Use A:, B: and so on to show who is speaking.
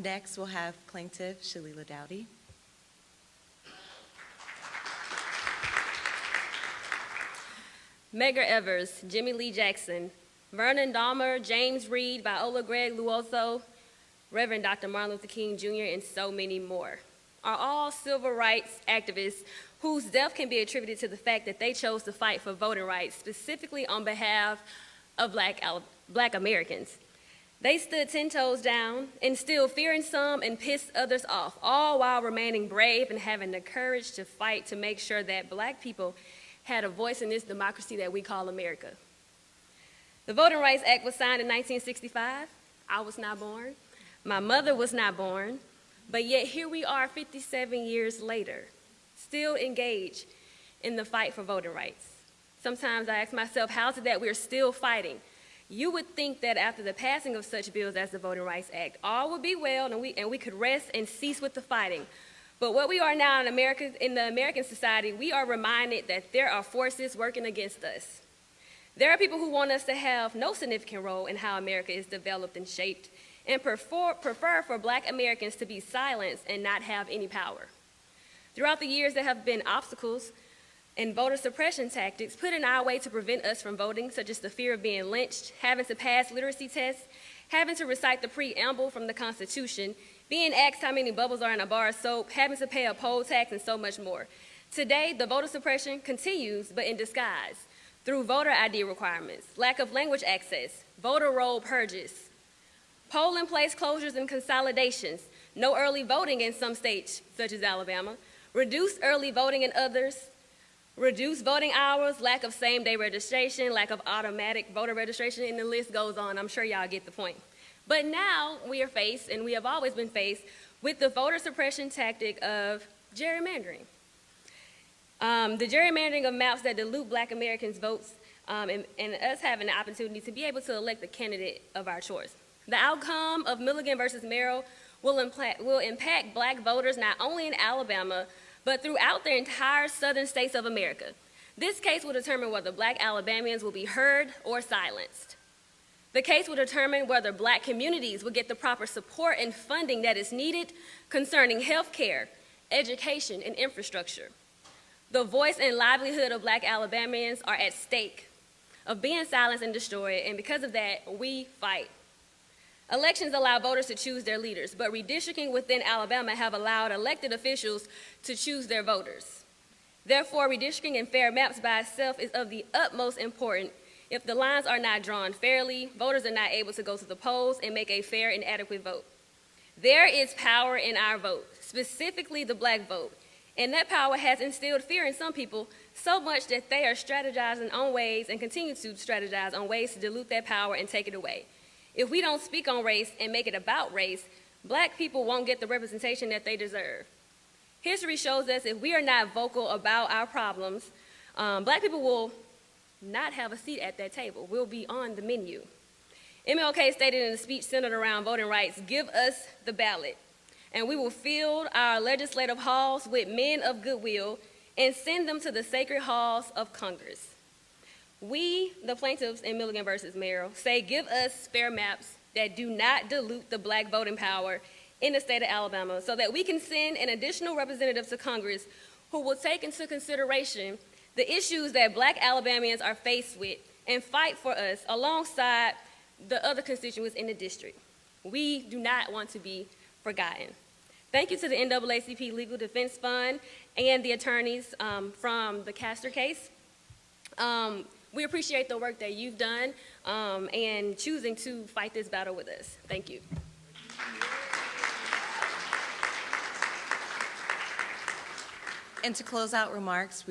A: Next, we'll have Plaintiff Shalela Dowdy.
B: Medgar Evers, Jimmy Lee Jackson, Vernon Dahmer, James Reed, Viola Gregg Luoso, Reverend Dr. Martin Luther King Jr., and so many more, are all civil rights activists whose death can be attributed to the fact that they chose to fight for voting rights, specifically on behalf of Black Americans. They stood 10 toes down, instilled fear in some, and pissed others off, all while remaining brave and having the courage to fight to make sure that Black people had a voice in this democracy that we call America. The Voting Rights Act was signed in 1965. I was not born. My mother was not born. But yet here we are 57 years later, still engaged in the fight for voting rights. Sometimes I ask myself, how is it that we're still fighting? You would think that after the passing of such bills as the Voting Rights Act, all would be well and we could rest and cease with the fighting. But what we are now in the American society, we are reminded that there are forces working against us. There are people who want us to have no significant role in how America is developed and shaped, and prefer for Black Americans to be silenced and not have any power. Throughout the years, there have been obstacles and voter suppression tactics put in our way to prevent us from voting, such as the fear of being lynched, having to pass literacy tests, having to recite the preamble from the Constitution, being asked how many bubbles are in a bar of soap, having to pay a poll tax, and so much more. Today, the voter suppression continues, but in disguise, through voter ID requirements, lack of language access, voter roll purges, polling place closures and consolidations, no early voting in some states, such as Alabama, reduced early voting in others, reduced voting hours, lack of same-day registration, lack of automatic voter registration, and the list goes on. I'm sure y'all get the point. But now we are faced, and we have always been faced, with the voter suppression tactic of gerrymandering. The gerrymandering of maps that dilute Black Americans' votes and us having the opportunity to be able to elect the candidate of our choice. The outcome of Milligan versus Merrill will impact Black voters not only in Alabama, but throughout the entire southern states of America. This case will determine whether Black Alabamians will be heard or silenced. The case will determine whether Black communities will get the proper support and funding that is needed concerning health care, education, and infrastructure. The voice and livelihood of Black Alabamians are at stake of being silenced and destroyed, and because of that, we fight. Elections allow voters to choose their leaders, but redistricting within Alabama have allowed elected officials to choose their voters. Therefore, redistricting and fair maps by itself is of the utmost importance. If the lines are not drawn fairly, voters are not able to go to the polls and make a fair and adequate vote. There is power in our vote, specifically the Black vote, and that power has instilled fear in some people so much that they are strategizing on ways and continue to strategize on ways to dilute that power and take it away. If we don't speak on race and make it about race, Black people won't get the representation that they deserve. History shows us if we are not vocal about our problems, Black people will not have a seat at that table. We'll be on the menu. MLK stated in a speech centered around voting rights, "Give us the ballot, and we will fill our legislative halls with men of goodwill and send them to the sacred halls of Congress." We, the plaintiffs in Milligan versus Merrill, say give us fair maps that do not dilute the Black voting power in the state of Alabama so that we can send an additional representative to Congress who will take into consideration the issues that Black Alabamians are faced with and fight for us alongside the other constituents in the district. We do not want to be forgotten. Thank you to the NAACP Legal Defense Fund and the attorneys from the Castor case. We appreciate the work that you've done and choosing to fight this battle with us. Thank you.
A: And to close out remarks,